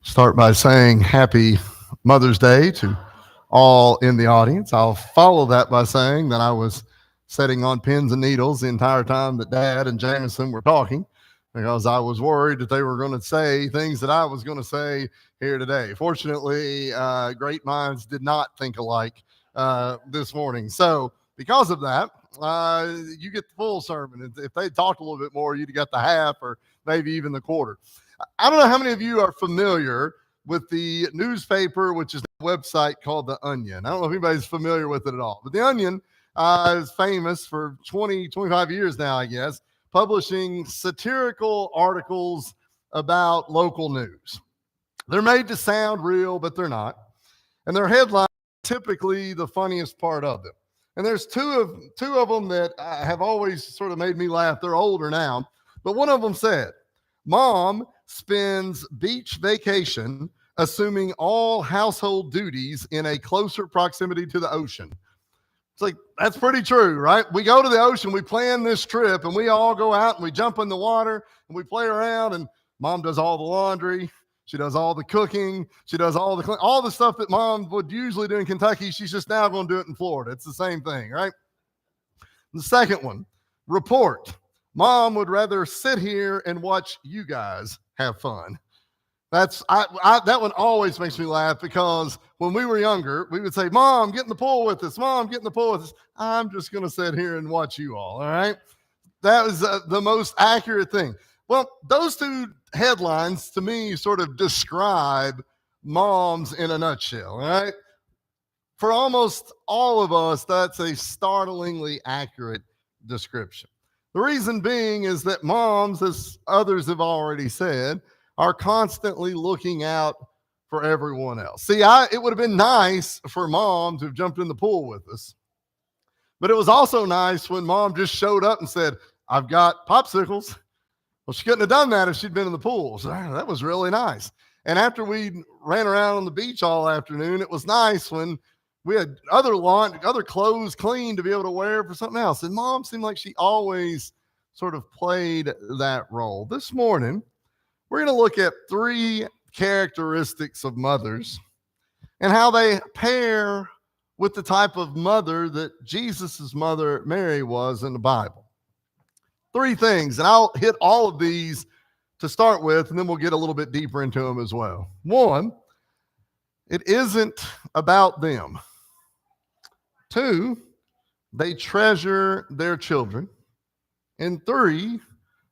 Start by saying happy Mother's Day to all in the audience. I'll follow that by saying that I was setting on pins and needles the entire time that Dad and Jameson were talking because I was worried that they were going to say things that I was going to say here today. Fortunately, great minds did not think alike this morning. So because of that, you get the full sermon. If they talked a little bit more, you'd have got the half or maybe even the quarter. I don't know how many of you are familiar with the newspaper, which is a website called The Onion. I don't know if anybody's familiar with it at all, but The Onion is famous for 25 years now, I guess, publishing satirical articles about local news. They're made to sound real, but they're not. And their headlines are typically the funniest part of them. And there's two of them that have always sort of made me laugh. They're older now, but one of them said, "Mom spends beach vacation assuming all household duties in a closer proximity to the ocean." It's like, that's pretty true, right? We go to the ocean, we plan this trip, and we all go out and we jump in the water and we play around, and Mom does all the laundry. She does all the cooking. She does all the stuff that Mom would usually do in Kentucky. She's just now going to do it in Florida. It's the same thing, right? The second one, report. Mom would rather sit here and watch you guys have fun. That one always makes me laugh because when we were younger, we would say, "Mom, get in the pool with us. Mom, get in the pool with us." I'm just going to sit here and watch you all right? That was the most accurate thing. Well, those two headlines to me sort of describe moms in a nutshell, all right? For almost all of us, that's a startlingly accurate description. The reason being is that moms, as others have already said, are constantly looking out for everyone else. See, it would have been nice for Mom to have jumped in the pool with us, but it was also nice when Mom just showed up and said, "I've got popsicles." Well, she couldn't have done that if she'd been in the pool. So that was really nice. And after we ran around on the beach all afternoon, it was nice when we had other clothes clean to be able to wear for something else. And Mom seemed like she always sort of played that role. This morning, we're going to look at three characteristics of mothers and how they pair with the type of mother that Jesus's mother, Mary, was in the Bible. Three things, and I'll hit all of these to start with, and then we'll get a little bit deeper into them as well. One, it isn't about them. Two, they treasure their children. And three,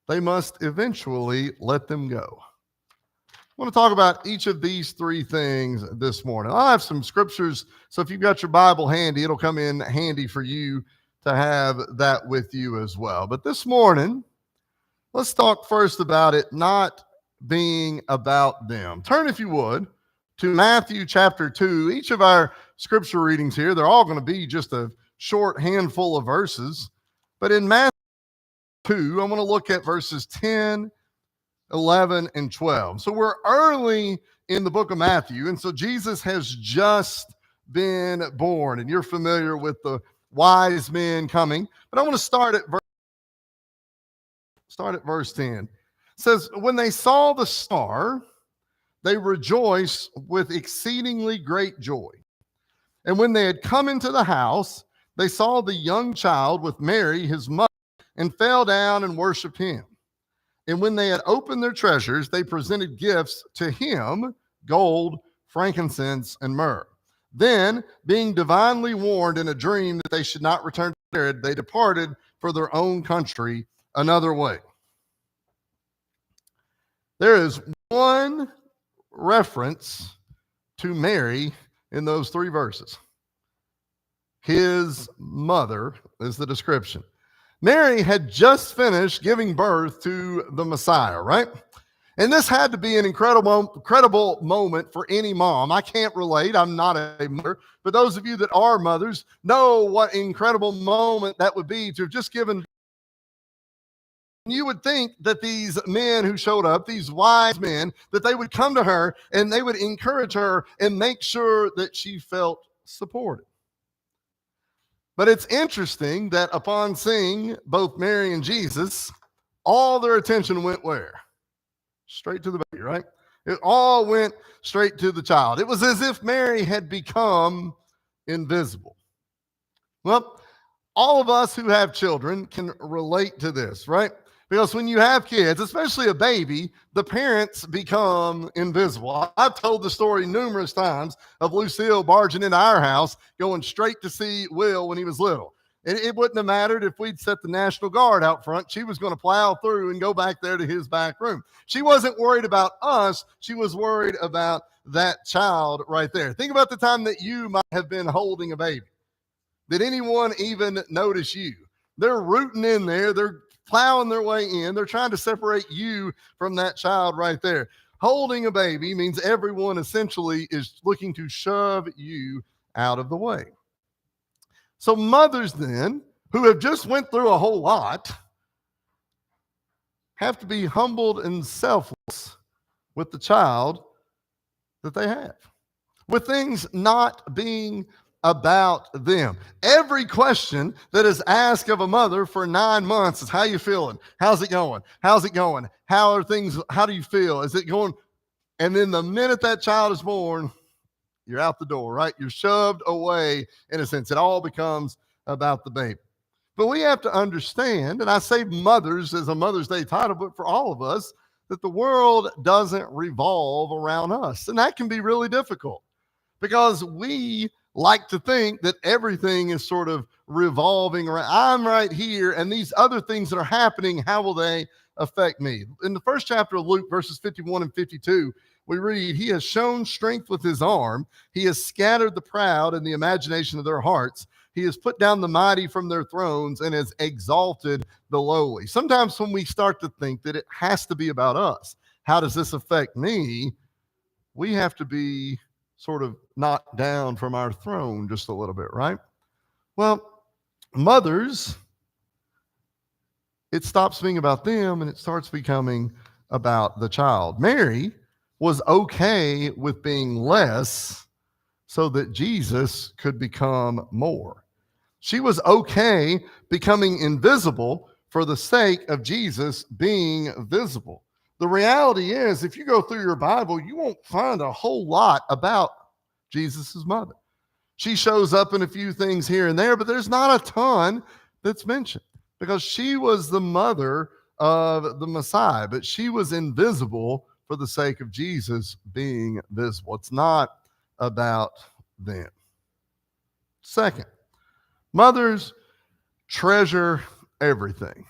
they must eventually let them go. I want to talk about each of these three things this morning. I'll have some scriptures, so if you've got your Bible handy, it'll come in handy for you to have that with you as well. But this morning, let's talk first about it not being about them. Turn, if you would, to Matthew chapter 2. Each of our scripture readings here, they're all going to be just a short handful of verses. But in Matthew 2, I'm going to look at verses 10, 11, and 12. So we're early in the book of Matthew, and so Jesus has just been born, and you're familiar with the wise men coming. But I want to start at verse 10. It says, "When they saw the star, they rejoiced with exceedingly great joy. And when they had come into the house, they saw the young child with Mary, his mother, and fell down and worshiped him. And when they had opened their treasures, they presented gifts to him, gold, frankincense, and myrrh. Then, being divinely warned in a dream that they should not return to Herod, they departed for their own country another way." There is one reference to Mary in those three verses. His mother is the description. Mary had just finished giving birth to the Messiah, right? And this had to be an incredible moment for any mom. I can't relate. I'm not a mother. But those of you that are mothers know what incredible moment that would be to have just given. You would think that these men who showed up, these wise men, that they would come to her and they would encourage her and make sure that she felt supported. But it's interesting that upon seeing both Mary and Jesus, all their attention went where? Straight to the baby, right? It all went straight to the child. It was as if Mary had become invisible. Well, all of us who have children can relate to this, right? Because when you have kids, especially a baby, the parents become invisible. I've told the story numerous times of Lucille barging into our house, going straight to see Will when he was little. It wouldn't have mattered if we'd set the National Guard out front. She was going to plow through and go back there to his back room. She wasn't worried about us. She was worried about that child right there. Think about the time that you might have been holding a baby. Did anyone even notice you? They're rooting in there. They're plowing their way in. They're trying to separate you from that child right there. Holding a baby means everyone essentially is looking to shove you out of the way. So mothers then, who have just went through a whole lot, have to be humbled and selfless with the child that they have, with things not being about them. Every question that is asked of a mother for 9 months is, how you feeling? How's it going? How's it going? How are things? How do you feel? Is it going? And then the minute that child is born, you're out the door, right? You're shoved away in a sense. It all becomes about the baby. But we have to understand, and I say mothers as a Mother's Day title, but for all of us, that the world doesn't revolve around us. And that can be really difficult because we like to think that everything is sort of revolving around. I'm right here, and these other things that are happening, how will they affect me? In the first chapter of Luke, verses 51 and 52, we read, he has shown strength with his arm. He has scattered the proud in the imagination of their hearts. He has put down the mighty from their thrones and has exalted the lowly. Sometimes when we start to think that it has to be about us, how does this affect me? We have to be sort of knocked down from our throne just a little bit, right? Well, mothers, it stops being about them and it starts becoming about the child. Mary was okay with being less so that Jesus could become more. She was okay becoming invisible for the sake of Jesus being visible. The reality is, if you go through your Bible, you won't find a whole lot about Jesus' mother. She shows up in a few things here and there, but there's not a ton that's mentioned because she was the mother of the Messiah, but she was invisible for the sake of Jesus being visible. It's not about them. Second, mothers treasure everything.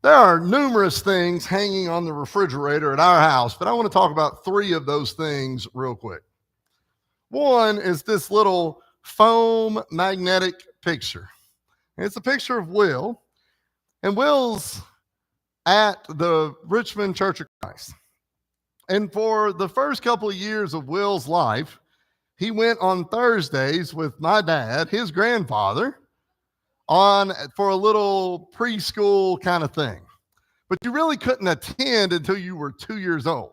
There are numerous things hanging on the refrigerator at our house, but I want to talk about 3 of those things real quick. One is this little foam magnetic picture. It's a picture of Will, and Will's at the Richmond Church of Christ. And for the first couple of years of Will's life, he went on Thursdays with my dad, his grandfather, for a little preschool kind of thing. But you really couldn't attend until you were 2 years old.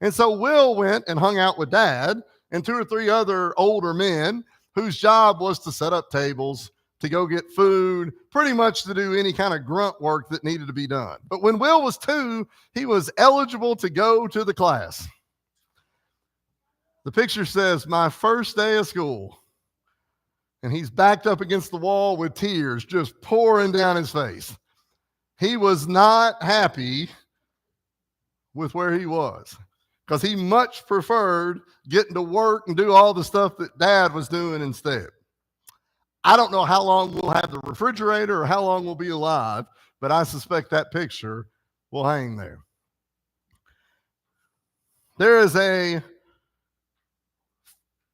And so Will went and hung out with Dad and 2 or 3 other older men whose job was to set up tables, to go get food, pretty much to do any kind of grunt work that needed to be done. But when Will was 2, he was eligible to go to the class. The picture says, my first day of school. And he's backed up against the wall with tears just pouring down his face. He was not happy with where he was because he much preferred getting to work and do all the stuff that Dad was doing instead. I don't know how long we'll have the refrigerator or how long we'll be alive, but I suspect that picture will hang there. There is a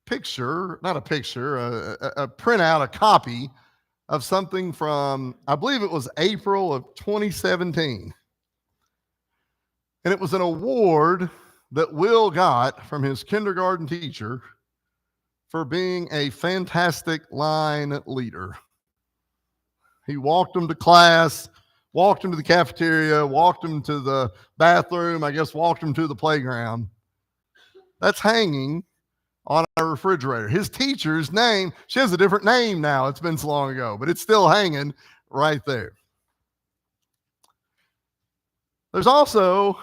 picture, not a picture, a printout, a copy of something from, I believe it was April of 2017. And it was an award that Will got from his kindergarten teacher for being a fantastic line leader. He walked them to class, walked them to the cafeteria, walked them to the bathroom, I guess walked them to the playground. That's hanging on our refrigerator. His teacher's name, she has a different name now. It's been so long ago, but it's still hanging right there. There's also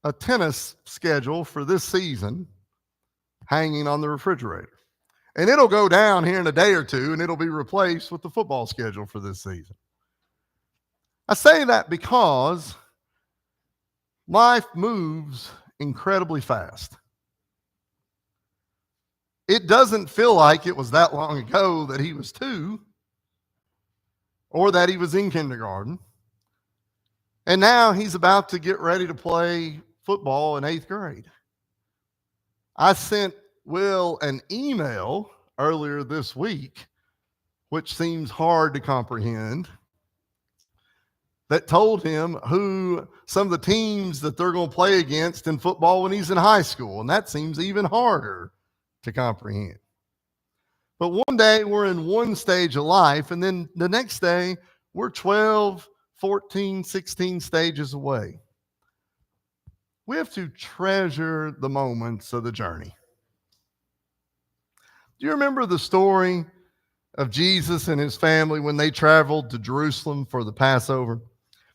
a tennis schedule for this season hanging on the refrigerator. And it'll go down here in a day or two, and it'll be replaced with the football schedule for this season. I say that because life moves incredibly fast. It doesn't feel like it was that long ago that he was 2 or that he was in kindergarten. And now he's about to get ready to play football in 8th grade. I sent Will an email earlier this week, which seems hard to comprehend, that told him who some of the teams that they're going to play against in football when he's in high school. And that seems even harder to comprehend. But one day we're in one stage of life, and then the next day we're 12, 14, 16 stages away. We have to treasure the moments of the journey. Do you remember the story of Jesus and his family when they traveled to Jerusalem for the Passover?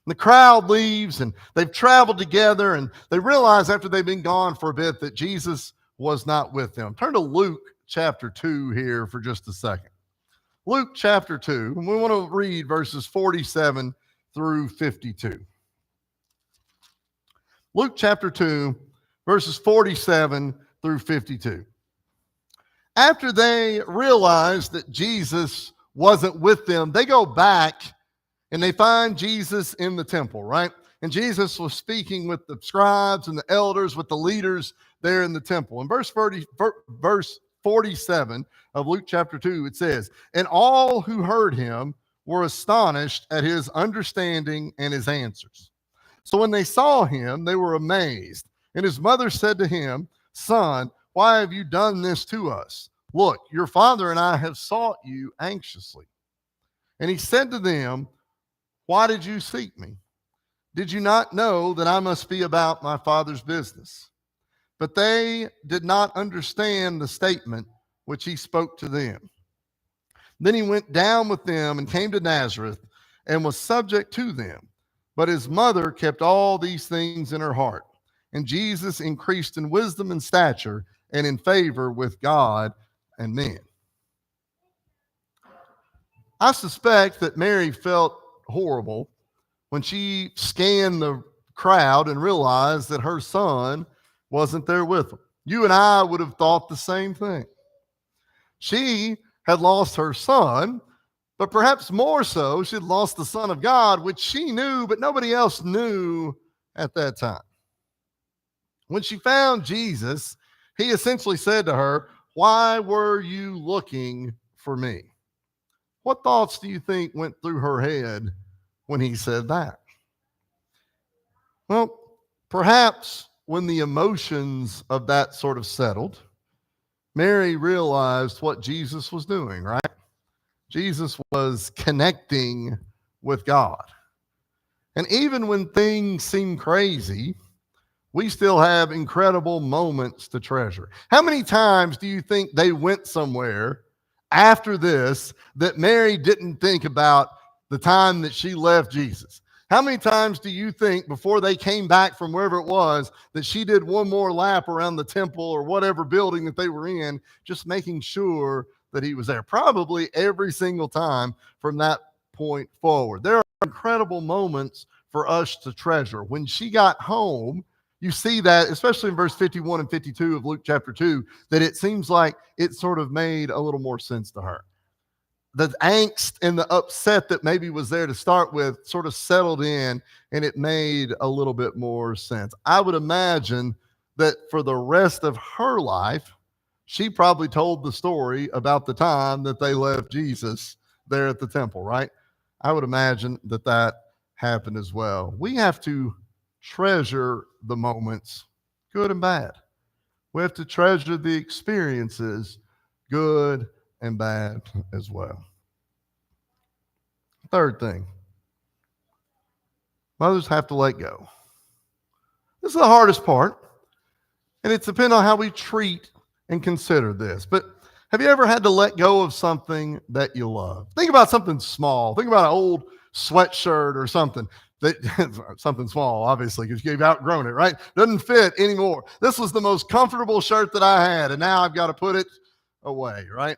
The crowd leaves, and they've traveled together, and they realize after they've been gone for a bit that Jesus was not with them. Turn to Luke chapter 2 here for just a second. Luke chapter 2, and we want to read verses 47 through 52. Luke chapter 2, verses 47 through 52. After they realized that Jesus wasn't with them, they go back and they find Jesus in the temple, right? And Jesus was speaking with the scribes and the elders, with the leaders there in the temple. In verse 47 of Luke chapter 2, it says, "And all who heard him were astonished at his understanding and his answers. So when they saw him, they were amazed. And his mother said to him, 'Son, why have you done this to us? Look, your father and I have sought you anxiously.' And he said to them, 'Why did you seek me? Did you not know that I must be about my father's business?' But they did not understand the statement which he spoke to them. Then he went down with them and came to Nazareth and was subject to them. But his mother kept all these things in her heart. And Jesus increased in wisdom and stature and in favor with God and men." I suspect that Mary felt horrible when she scanned the crowd and realized that her son wasn't there with them. You and I would have thought the same thing. She had lost her son, but perhaps more so, she had lost the Son of God, which she knew, but nobody else knew at that time. When she found Jesus, he essentially said to her, "Why were you looking for me?" What thoughts do you think went through her head when he said that? Well, perhaps when the emotions of that sort of settled, Mary realized what Jesus was doing, right? Jesus was connecting with God. And even when things seem crazy, we still have incredible moments to treasure. How many times do you think they went somewhere after this that Mary didn't think about the time that she left Jesus? How many times do you think before they came back from wherever it was that she did one more lap around the temple or whatever building that they were in, just making sure that he was there? Probably every single time from that point forward. There are incredible moments for us to treasure. When she got home, you see that, especially in verse 51 and 52 of Luke chapter 2, that it seems like it sort of made a little more sense to her. The angst and the upset that maybe was there to start with sort of settled in, and it made a little bit more sense. I would imagine that for the rest of her life, she probably told the story about the time that they left Jesus there at the temple, right? I would imagine that that happened as well. We have to treasure the moments, good and bad. We have to treasure the experiences, good and bad as well. Third thing, mothers have to let go. This is the hardest part, and it's depending on how we treat and consider this. But have you ever had to let go of something that you love? Think about something small. Think about an old sweatshirt or something. Something small, obviously, because you've outgrown it, right? Doesn't fit anymore. This was the most comfortable shirt that I had, and now I've got to put it away, right?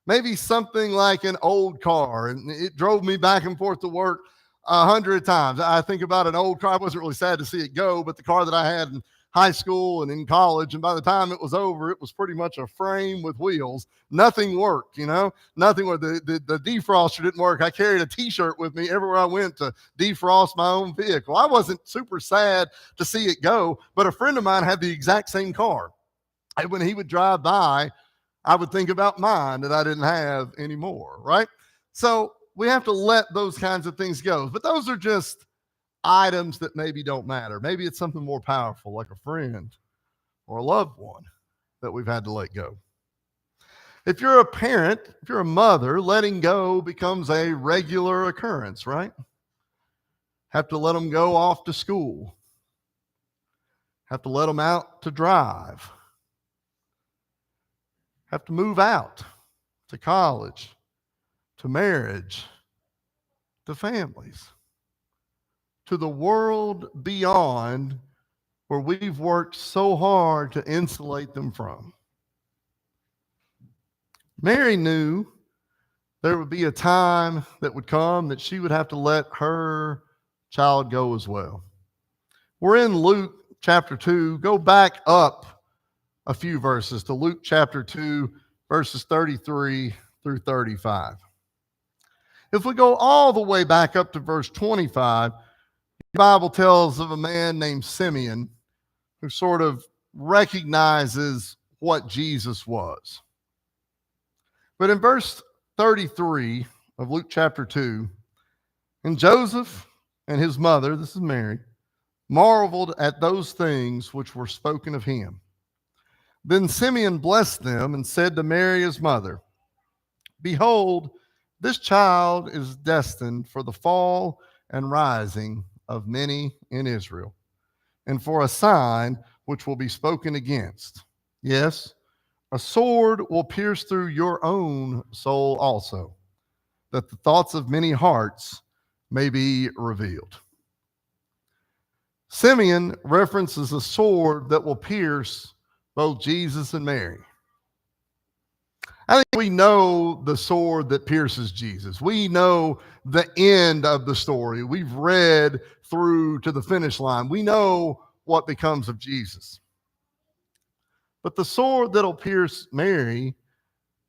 Maybe something like an old car, and it drove me back and forth to work 100 times. I think about an old car. I wasn't really sad to see it go, but the car that I had in high school and in college, and by the time it was over, it was pretty much a frame with wheels. Nothing worked, nothing worked. The defroster didn't work. I carried a T-shirt with me everywhere I went to defrost my own vehicle. I wasn't super sad to see it go, but a friend of mine had the exact same car. And when he would drive by, I would think about mine that I didn't have anymore, right? So we have to let those kinds of things go. But those are just items that maybe don't matter. Maybe it's something more powerful, like a friend or a loved one that we've had to let go. If you're a parent, if you're a mother, letting go becomes a regular occurrence, right? Have to let them go off to school. Have to let them out to drive. Have to move out to college, to marriage, to families, to the world beyond where we've worked so hard to insulate them from. Mary knew there would be a time that would come that she would have to let her child go as well. We're in Luke chapter 2. Go back up a few verses to Luke chapter 2, verses 33 through 35. If we go all the way back up to verse 25, the Bible tells of a man named Simeon who sort of recognizes what Jesus was. But in verse 33 of Luke chapter 2, and Joseph and his mother, this is Mary, marveled at those things which were spoken of him. Then Simeon blessed them and said to Mary his mother, Behold, this child is destined for the fall and rising of many in Israel, and for a sign which will be spoken against. Yes, a sword will pierce through your own soul also, that the thoughts of many hearts may be revealed. Simeon references a sword that will pierce both Jesus and Mary. I think we know the sword that pierces Jesus. We know the end of the story. We've read through to the finish line. We know what becomes of Jesus. But the sword that'll pierce Mary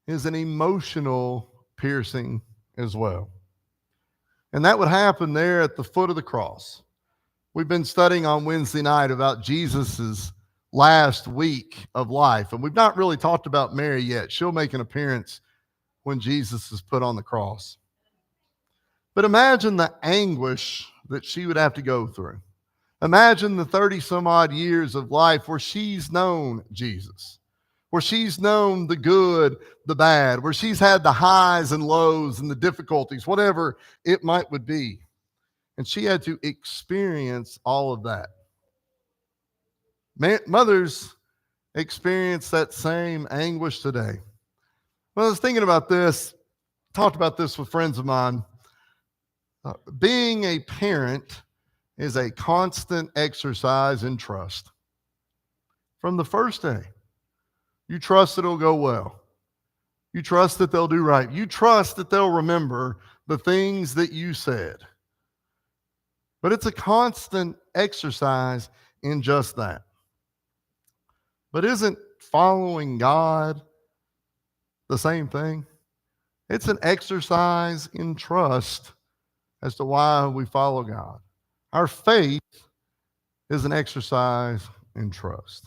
is an emotional piercing as well. And that would happen there at the foot of the cross. We've been studying on Wednesday night about Jesus's last week of life. And we've not really talked about Mary yet. She'll make an appearance when Jesus is put on the cross. But imagine the anguish that she would have to go through. Imagine the 30 some odd years of life where she's known Jesus, where she's known the good, the bad, where she's had the highs and lows and the difficulties, whatever it would be. And she had to experience all of that. Mothers experience that same anguish today. Well, I was thinking about this, talked about this with friends of mine. Being a parent is a constant exercise in trust. From the first day, you trust that it'll go well. You trust that they'll do right. You trust that they'll remember the things that you said. But it's a constant exercise in just that. But isn't following God the same thing? It's an exercise in trust as to why we follow God. Our faith is an exercise in trust.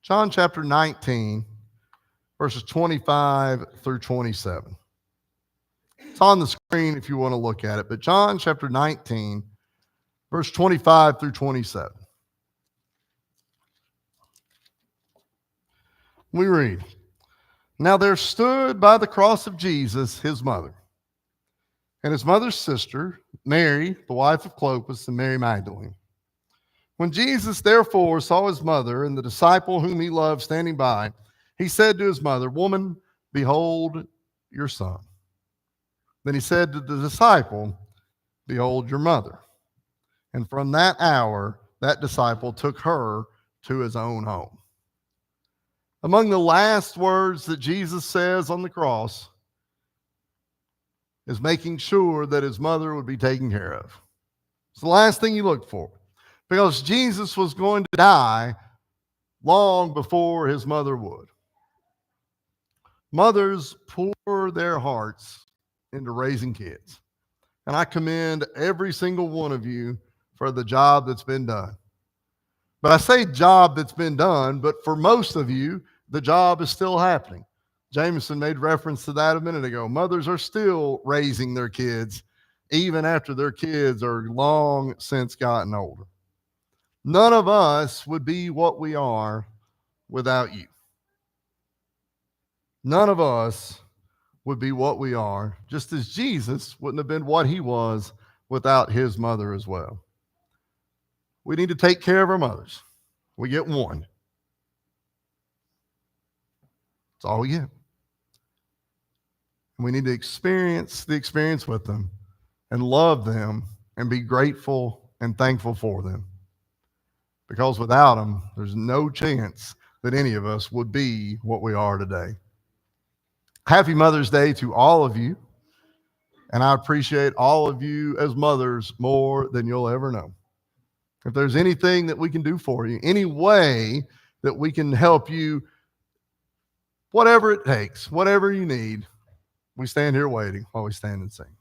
John chapter 19, verses 25 through 27. It's on the screen if you want to look at it, but John chapter 19, verse 25 through 27. We read, Now there stood by the cross of Jesus his mother, and his mother's sister, Mary, the wife of Clopas, and Mary Magdalene. When Jesus therefore saw his mother and the disciple whom he loved standing by, he said to his mother, Woman, behold your son. Then he said to the disciple, behold your mother. And from that hour, that disciple took her to his own home. Among the last words that Jesus says on the cross is making sure that his mother would be taken care of. It's the last thing he looked for, because Jesus was going to die long before his mother would. Mothers pour their hearts into raising kids, and I commend every single one of you for the job that's been done. But I say job that's been done, but for most of you, the job is still happening. Jameson made reference to that a minute ago. Mothers are still raising their kids, even after their kids are long since gotten older. None of us would be what we are without you. None of us would be what we are, just as Jesus wouldn't have been what he was without his mother as well. We need to take care of our mothers. We get one. That's all we get. And we need to experience the experience with them and love them and be grateful and thankful for them. Because without them, there's no chance that any of us would be what we are today. Happy Mother's Day to all of you. And I appreciate all of you as mothers more than you'll ever know. If there's anything that we can do for you, any way that we can help you, whatever it takes, whatever you need, we stand here waiting while we stand and sing.